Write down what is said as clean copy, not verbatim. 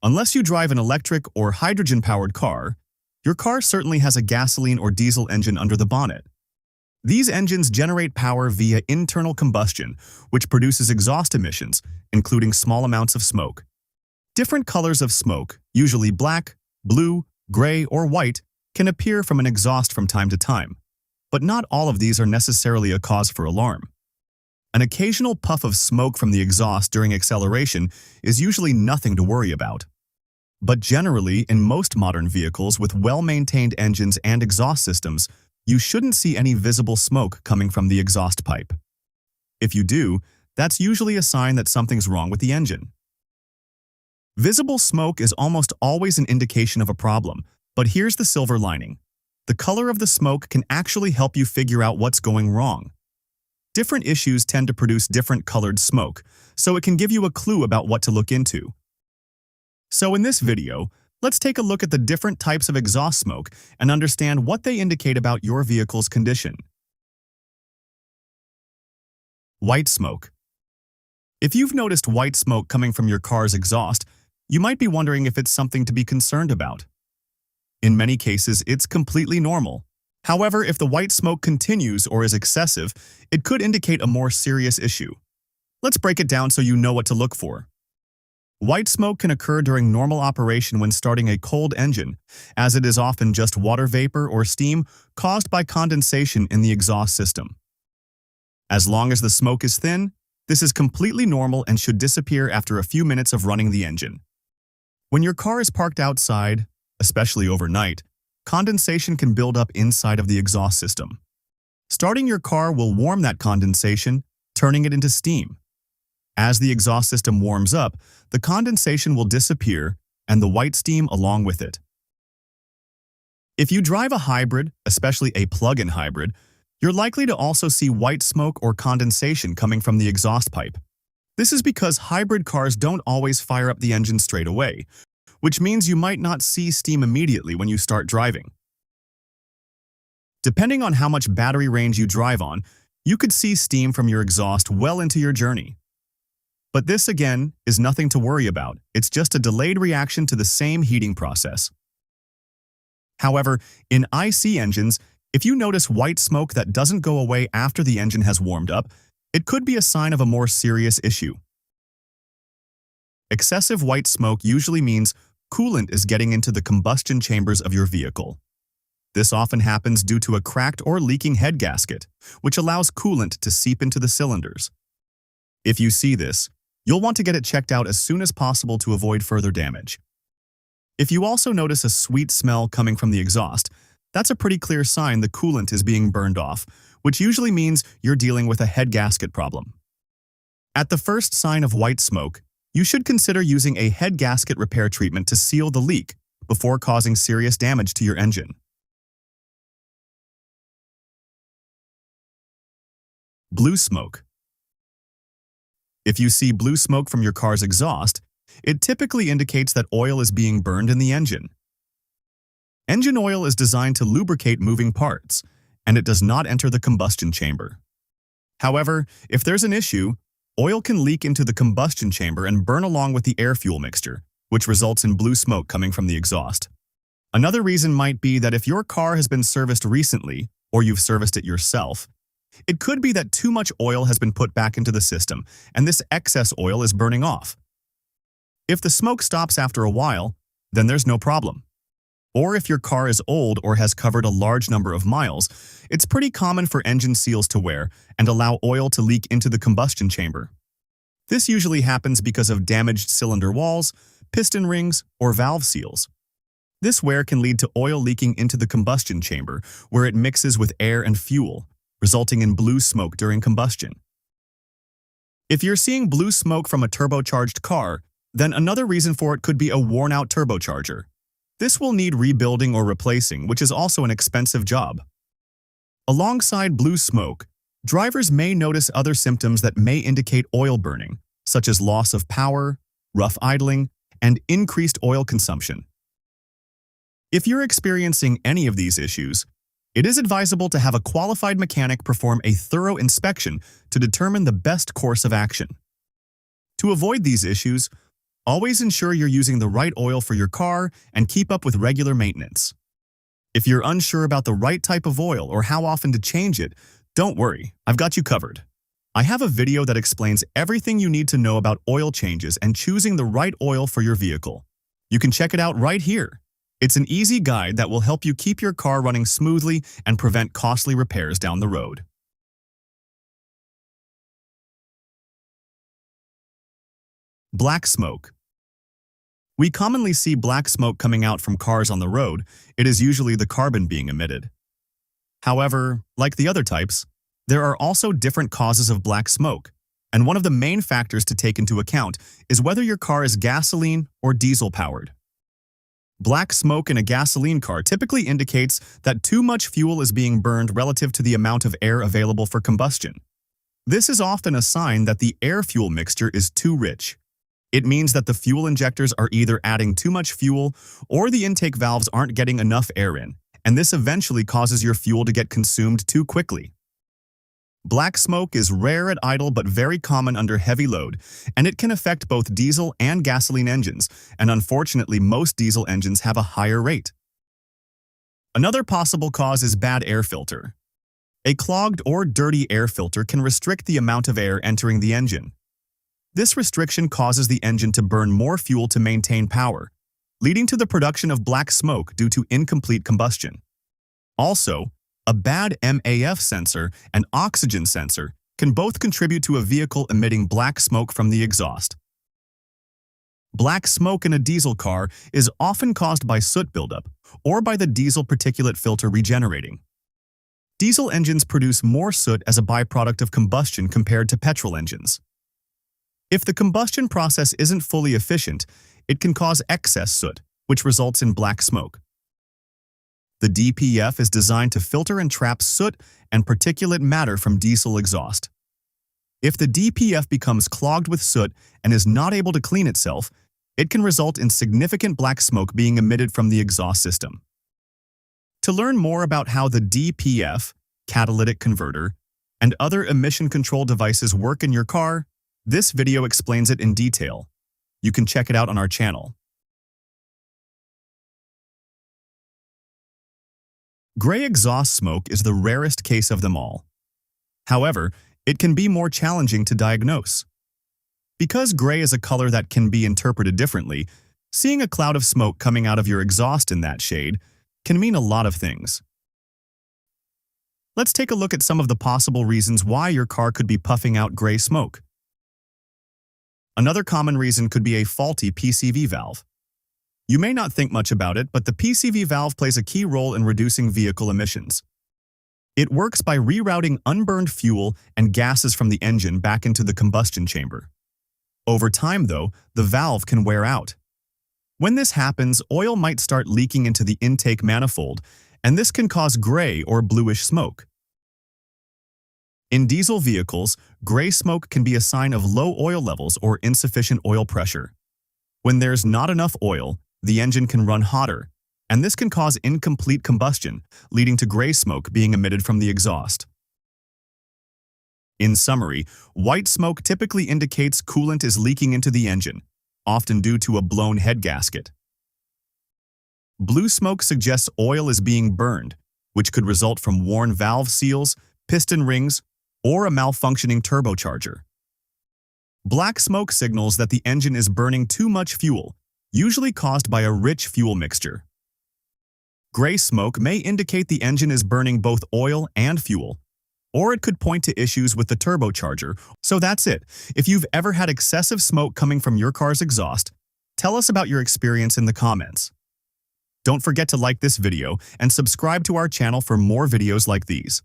Unless you drive an electric or hydrogen-powered car, your car certainly has a gasoline or diesel engine under the bonnet. These engines generate power via internal combustion, which produces exhaust emissions, including small amounts of smoke. Different colors of smoke, usually black, blue, gray, or white, can appear from an exhaust from time to time, but not all of these are necessarily a cause for alarm. An occasional puff of smoke from the exhaust during acceleration is usually nothing to worry about. But generally, in most modern vehicles with well-maintained engines and exhaust systems, you shouldn't see any visible smoke coming from the exhaust pipe. If you do, that's usually a sign that something's wrong with the engine. Visible smoke is almost always an indication of a problem, but here's the silver lining. The color of the smoke can actually help you figure out what's going wrong. Different issues tend to produce different colored smoke, so it can give you a clue about what to look into. So in this video, let's take a look at the different types of exhaust smoke and understand what they indicate about your vehicle's condition. White smoke. If you've noticed white smoke coming from your car's exhaust, you might be wondering if it's something to be concerned about. In many cases, it's completely normal. However, if the white smoke continues or is excessive, it could indicate a more serious issue. Let's break it down so you know what to look for. White smoke can occur during normal operation when starting a cold engine, as it is often just water vapor or steam caused by condensation in the exhaust system. As long as the smoke is thin, this is completely normal and should disappear after a few minutes of running the engine. When your car is parked outside, especially overnight, condensation can build up inside of the exhaust system. Starting your car will warm that condensation, turning it into steam. As the exhaust system warms up, the condensation will disappear and the white steam along with it. If you drive a hybrid, especially a plug-in hybrid, you're likely to also see white smoke or condensation coming from the exhaust pipe. This is because hybrid cars don't always fire up the engine straight away, which means you might not see steam immediately when you start driving. Depending on how much battery range you drive on, you could see steam from your exhaust well into your journey. But this, again, is nothing to worry about. It's just a delayed reaction to the same heating process. However, in IC engines, if you notice white smoke that doesn't go away after the engine has warmed up, it could be a sign of a more serious issue. Excessive white smoke usually means coolant is getting into the combustion chambers of your vehicle. This often happens due to a cracked or leaking head gasket, which allows coolant to seep into the cylinders. If you see this, you'll want to get it checked out as soon as possible to avoid further damage. If you also notice a sweet smell coming from the exhaust, that's a pretty clear sign the coolant is being burned off, which usually means you're dealing with a head gasket problem. At the first sign of white smoke, you should consider using a head gasket repair treatment to seal the leak before causing serious damage to your engine. Blue smoke. If you see blue smoke from your car's exhaust, it typically indicates that oil is being burned in the engine. Engine oil is designed to lubricate moving parts, and it does not enter the combustion chamber. However, if there's an issue, oil can leak into the combustion chamber and burn along with the air-fuel mixture, which results in blue smoke coming from the exhaust. Another reason might be that if your car has been serviced recently, or you've serviced it yourself, it could be that too much oil has been put back into the system, and this excess oil is burning off. If the smoke stops after a while, then there's no problem. Or if your car is old or has covered a large number of miles, it's pretty common for engine seals to wear and allow oil to leak into the combustion chamber. This usually happens because of damaged cylinder walls, piston rings, or valve seals. This wear can lead to oil leaking into the combustion chamber, where it mixes with air and fuel, resulting in blue smoke during combustion. If you're seeing blue smoke from a turbocharged car, then another reason for it could be a worn-out turbocharger. This will need rebuilding or replacing, which is also an expensive job. Alongside blue smoke, drivers may notice other symptoms that may indicate oil burning, such as loss of power, rough idling, and increased oil consumption. If you're experiencing any of these issues, it is advisable to have a qualified mechanic perform a thorough inspection to determine the best course of action. To avoid these issues, Always ensure you're using the right oil for your car and keep up with regular maintenance. If you're unsure about the right type of oil or how often to change it, don't worry, I've got you covered. I have a video that explains everything you need to know about oil changes and choosing the right oil for your vehicle. You can check it out right here. It's an easy guide that will help you keep your car running smoothly and prevent costly repairs down the road. Black smoke. We commonly see black smoke coming out from cars on the road. It is usually the carbon being emitted. However, like the other types, there are also different causes of black smoke, and one of the main factors to take into account is whether your car is gasoline or diesel-powered. Black smoke in a gasoline car typically indicates that too much fuel is being burned relative to the amount of air available for combustion. This is often a sign that the air-fuel mixture is too rich. It means that the fuel injectors are either adding too much fuel or the intake valves aren't getting enough air in, and this eventually causes your fuel to get consumed too quickly. Black smoke is rare at idle but very common under heavy load, and it can affect both diesel and gasoline engines, and unfortunately most diesel engines have a higher rate. Another possible cause is bad air filter. A clogged or dirty air filter can restrict the amount of air entering the engine. This restriction causes the engine to burn more fuel to maintain power, leading to the production of black smoke due to incomplete combustion. Also, a bad MAF sensor and oxygen sensor can both contribute to a vehicle emitting black smoke from the exhaust. Black smoke in a diesel car is often caused by soot buildup or by the diesel particulate filter regenerating. Diesel engines produce more soot as a byproduct of combustion compared to petrol engines. If the combustion process isn't fully efficient, it can cause excess soot, which results in black smoke. The DPF is designed to filter and trap soot and particulate matter from diesel exhaust. If the DPF becomes clogged with soot and is not able to clean itself, it can result in significant black smoke being emitted from the exhaust system. To learn more about how the DPF, catalytic converter, and other emission control devices work in your car, this video explains it in detail. You can check it out on our channel. Gray exhaust smoke is the rarest case of them all. However, it can be more challenging to diagnose. Because gray is a color that can be interpreted differently, seeing a cloud of smoke coming out of your exhaust in that shade can mean a lot of things. Let's take a look at some of the possible reasons why your car could be puffing out gray smoke. Another common reason could be a faulty PCV valve. You may not think much about it, but the PCV valve plays a key role in reducing vehicle emissions. It works by rerouting unburned fuel and gases from the engine back into the combustion chamber. Over time, though, the valve can wear out. When this happens, oil might start leaking into the intake manifold, and this can cause gray or bluish smoke. In diesel vehicles, gray smoke can be a sign of low oil levels or insufficient oil pressure. When there's not enough oil, the engine can run hotter, and this can cause incomplete combustion, leading to gray smoke being emitted from the exhaust. In summary, white smoke typically indicates coolant is leaking into the engine, often due to a blown head gasket. Blue smoke suggests oil is being burned, which could result from worn valve seals, piston rings, or a malfunctioning turbocharger. Black smoke signals that the engine is burning too much fuel, usually caused by a rich fuel mixture. Gray smoke may indicate the engine is burning both oil and fuel, or it could point to issues with the turbocharger. So that's it. If you've ever had excessive smoke coming from your car's exhaust, tell us about your experience in the comments. Don't forget to like this video and subscribe to our channel for more videos like these.